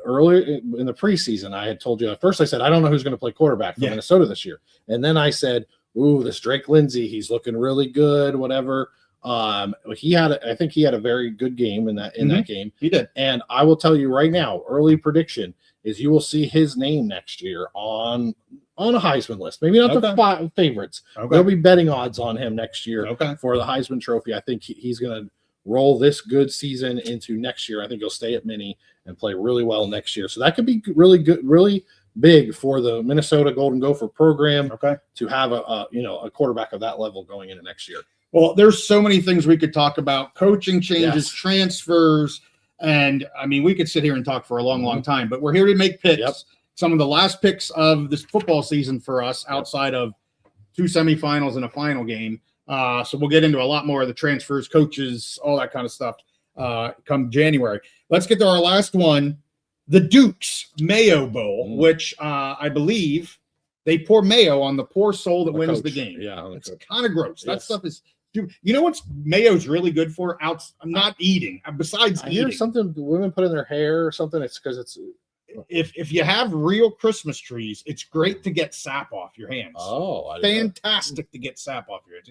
Earlier in the preseason, I had told you at first, I said, I don't know who's going to play quarterback for Minnesota this year. And then I said, ooh, this Drake Lindsey, he's looking really good, whatever. I think he had a very good game in that game. He did. And I will tell you right now, early prediction is you will see his name next year on a Heisman list. Maybe not the five favorites. Okay. There'll be betting odds on him next year for the Heisman Trophy. I think he's going to roll this good season into next year. I think he'll stay at Mini and play really well next year. So that could be really good, really big for the Minnesota Golden Gopher program to have a quarterback of that level going into next year. Well, there's so many things we could talk about: coaching changes, transfers, and I mean, we could sit here and talk for a long, long time. But we're here to make picks. Some of the last picks of this football season for us, outside of 2 semifinals and a final game. So we'll get into a lot more of the transfers, coaches, all that kind of stuff come January. Let's get to our last one, the Dukes Mayo Bowl, which I believe they pour mayo on the poor soul that wins the game. Yeah, it's kind of gross. That stuff is. You know what's mayo's really good for? I'm not eating. Besides, I hear something women put in their hair or something. It's because it's. If you have real Christmas trees, it's great to get sap off your hands. Oh, fantastic to get sap off your hands.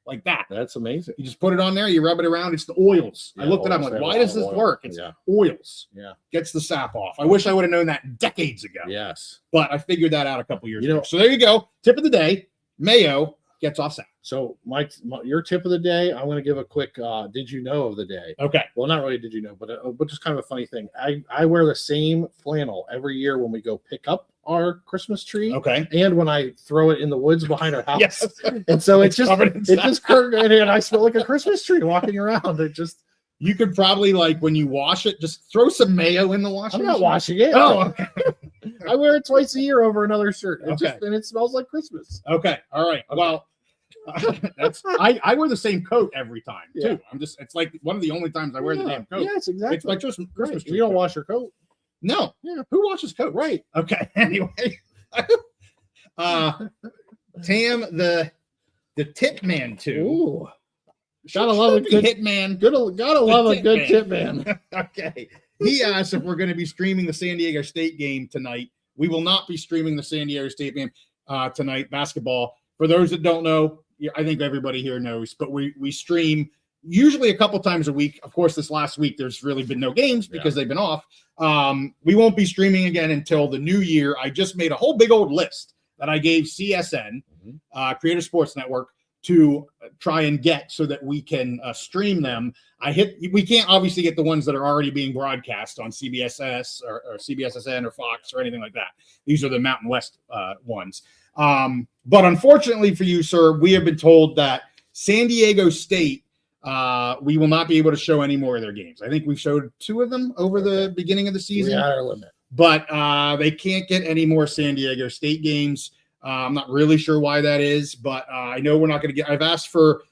Like that. That's amazing. You just put it on there, you rub it around. It's the oils. I looked it up. I'm like, why does this work? It's oils. Yeah. Gets the sap off. I wish I would have known that decades ago. Yes. But I figured that out a couple years ago. So there you go. Tip of the day. Mayo gets off sap. So Mike, your tip of the day, I'm going to give a quick did you know of the day. Okay. Well, not really did you know, but just kind of a funny thing. I wear the same flannel every year when we go pick up our Christmas tree. Okay. And when I throw it in the woods behind our house. Yes. And so it's just and I smell like a Christmas tree walking around. It just you could probably, like, when you wash it, just throw some mayo in the washing machine. I'm not washing it. Oh, okay. I wear it twice a year over another shirt. And it smells like Christmas. Okay. All right. Okay. Well, I wear the same coat every time too. It's like one of the only times I wear the damn coat. Yes, exactly. It's like just Christmas tree. You don't wash your coat. No. Yeah. Who washes coat? Right. Okay. Anyway. Tam, the tip man too. Ooh. Gotta love a good hitman. Gotta love a good tip man. Okay. He asked if we're going to be streaming the San Diego State game tonight. We will not be streaming the San Diego State game tonight, basketball. For those that don't know, I think everybody here knows, but we stream usually a couple times a week. Of course, this last week, there's really been no games because they've been off. We won't be streaming again until the new year. I just made a whole big old list that I gave CSN, Creative Sports Network, to try and get so that we can stream them. We can't obviously get the ones that are already being broadcast on CBSS or CBSSN or Fox or anything like that. These are the Mountain West ones. But unfortunately for you, sir, we have been told that San Diego State, we will not be able to show any more of their games. I think we showed 2 of them over the beginning of the season. We had our limit. But they can't get any more San Diego State games. I'm not really sure why that is, but I know we're not going to get. I've asked for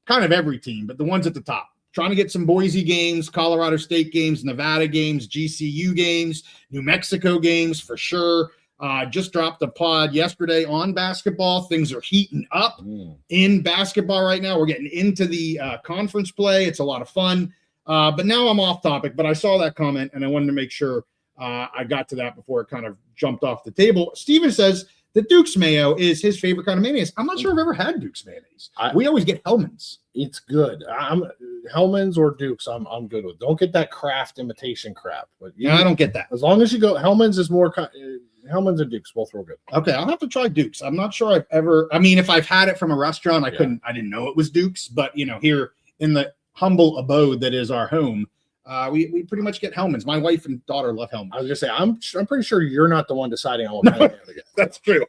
kind of every team, but the ones at the top. Trying to get some Boise games, Colorado State games, Nevada games, GCU games, New Mexico games for sure. Just dropped a pod yesterday on basketball. Things are heating up in basketball right now. We're getting into the conference play. It's a lot of fun. But now I'm off topic, but I saw that comment and I wanted to make sure I got to that before it kind of jumped off the table. Steven says that Duke's mayo is his favorite kind of mayonnaise. I'm not sure I've ever had Duke's mayonnaise. We always get Hellman's. It's good. Hellman's or Duke's, I'm good with. Don't get that Kraft imitation crap. But I don't get that. As long as you go, Hellman's is more. Hellman's and Duke's both real good. Okay, I'll have to try Duke's. I'm not sure I've ever. I mean, if I've had it from a restaurant, I didn't know it was Duke's. But here in the humble abode that is our home, we pretty much get Hellmann's. My wife and daughter love Hellmann's. I was gonna say, I'm pretty sure you're not the one deciding on what kind of mayo to get. That's true.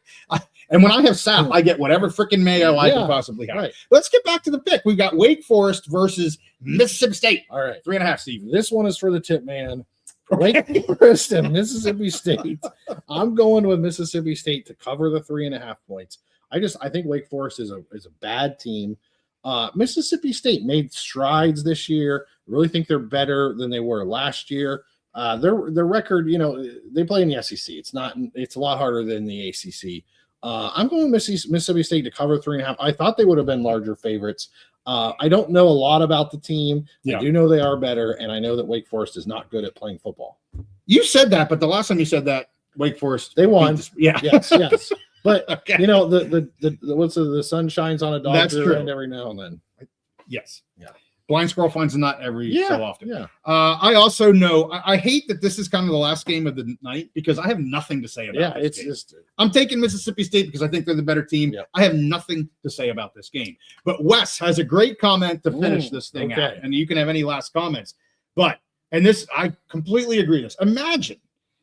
And when I have sap, I get whatever freaking mayo I can possibly have. Right. Let's get back to the pick. We've got Wake Forest versus Mississippi State. All right. 3.5, Steve. This one is for the tip man. Wake Forest and Mississippi State. I'm going with Mississippi State to cover the 3.5 points. I think Wake Forest is a bad team. Mississippi State made strides this year. I really think they're better than they were last year. Their record, they play in the SEC. It's a lot harder than the ACC. I'm going Mississippi State to cover 3.5. I thought they would have been larger favorites. I don't know a lot about the team. I do know they are better, and I know that Wake Forest is not good at playing football. You said that, but the last time you said that, Wake Forest, they won. Yes. But okay. The sun shines on a dog and every now and then. Yes. Yeah. Blind squirrel finds a nut every so often. Yeah. I also know I hate that this is kind of the last game of the night because I have nothing to say about this game. I'm taking Mississippi State because I think they're the better team. Yeah. I have nothing to say about this game. But Wes has a great comment to finish this thing out. And you can have any last comments. And this, I completely agree with this. Imagine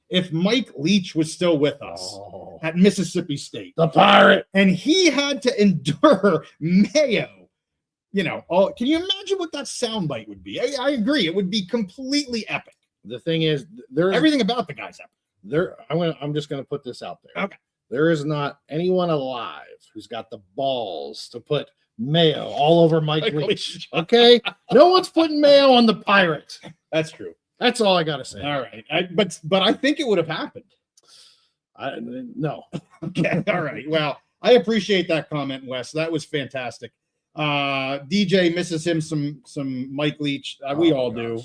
if Mike Leach was still with us at Mississippi State. The Pirate. And he had to endure Mayo. Can you imagine what that soundbite would be? I agree. It would be completely epic. The thing is, everything about the guy's epic. I'm just going to put this out there. Okay. There is not anyone alive who's got the balls to put mayo all over Mike Leach. Okay? No one's putting mayo on the Pirates. That's true. That's all I got to say. All right. But I think it would have happened. No. Okay. All right. Well, I appreciate that comment, Wes. That was fantastic. DJ misses him some Mike Leach. We all do.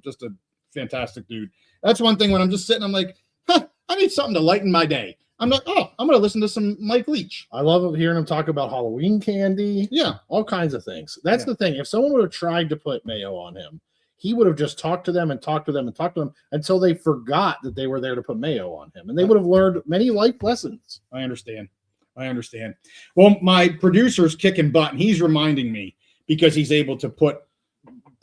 Just a fantastic dude. That's one thing when I'm just sitting, I'm like, I need something to lighten my day. I'm like, I'm going to listen to some Mike Leach. I love hearing him talk about Halloween candy. Yeah. All kinds of things. That's the thing. If someone would have tried to put mayo on him, he would have just talked to them and talked to them and talked to them until they forgot that they were there to put mayo on him. And they would have learned many life lessons. I understand. Well, my producer's kicking butt, and he's reminding me because he's able to put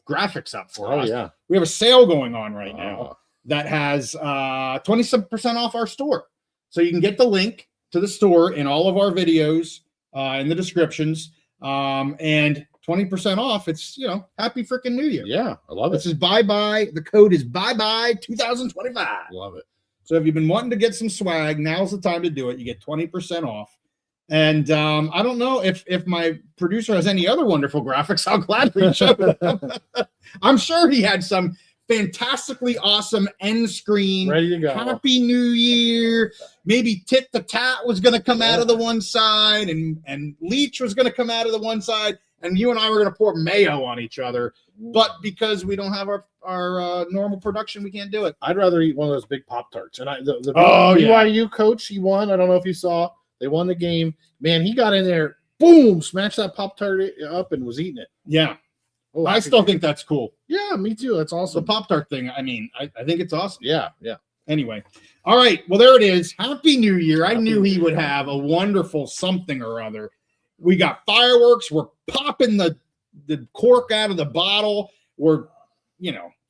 graphics up for us. Yeah. We have a sale going on right now that has 27% off our store. So you can get the link to the store in all of our videos in the descriptions. And 20% off. It's, happy freaking New Year. Yeah, I love it. This is bye-bye. The code is bye-bye 2025. Love it. So if you've been wanting to get some swag, now's the time to do it. You get 20% off. And I don't know if my producer has any other wonderful graphics. I'll gladly show them. I'm sure he had some fantastically awesome end screen. Ready to go. Happy New Year. Maybe Tit the Tat was going to come out of the one side, and Leach was going to come out of the one side, and you and I were going to pour mayo on each other. But because we don't have our normal production, we can't do it. I'd rather eat one of those big Pop-Tarts. And the BYU coach, he won. I don't know if you saw. They won the game. Man, he got in there, boom, smashed that Pop-Tart up and was eating it. Yeah. Oh, I still think that's cool. Yeah, me too. That's awesome. The Pop-Tart thing, I mean, I think it's awesome. Yeah. Anyway. All right. Well, there it is. Happy New Year. I knew he would have a wonderful something or other. We got fireworks. We're popping the cork out of the bottle. We're,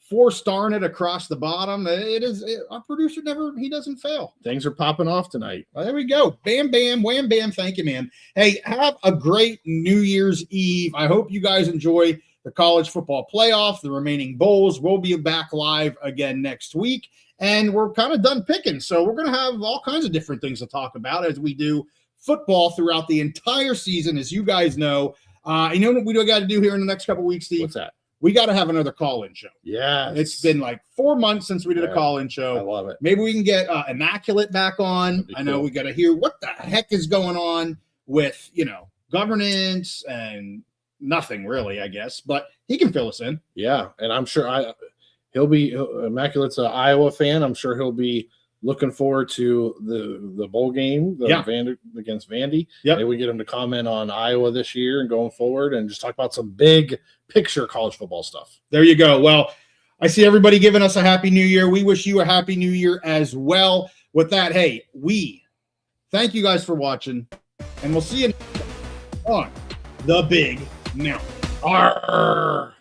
4-starring it across the bottom. Our producer he doesn't fail. Things are popping off tonight. Well, there we go. Bam, bam, wham, bam. Thank you, man. Hey, have a great New Year's Eve. I hope you guys enjoy the college football playoff, the remaining bowls. We'll be back live again next week. And we're kind of done picking. So we're going to have all kinds of different things to talk about as we do football throughout the entire season, as you guys know. You know what we got to do here in the next couple of weeks, Steve? What's that? We got to have another call-in show. Yeah. It's been like 4 months since we did a call-in show. I love it. Maybe we can get Immaculate back on. I know we got to hear what the heck is going on with, governance and nothing really, I guess. But he can fill us in. Yeah, and I'm sure Immaculate's an Iowa fan. I'm sure he'll be looking forward to the bowl game against Vandy. Yep. Maybe we get him to comment on Iowa this year and going forward and just talk about some big picture college football stuff. There you go. Well, I see everybody giving us a happy New Year. We wish you a happy New Year as well. With that, hey, we thank you guys for watching, and we'll see you on the Big Mountain. Arr!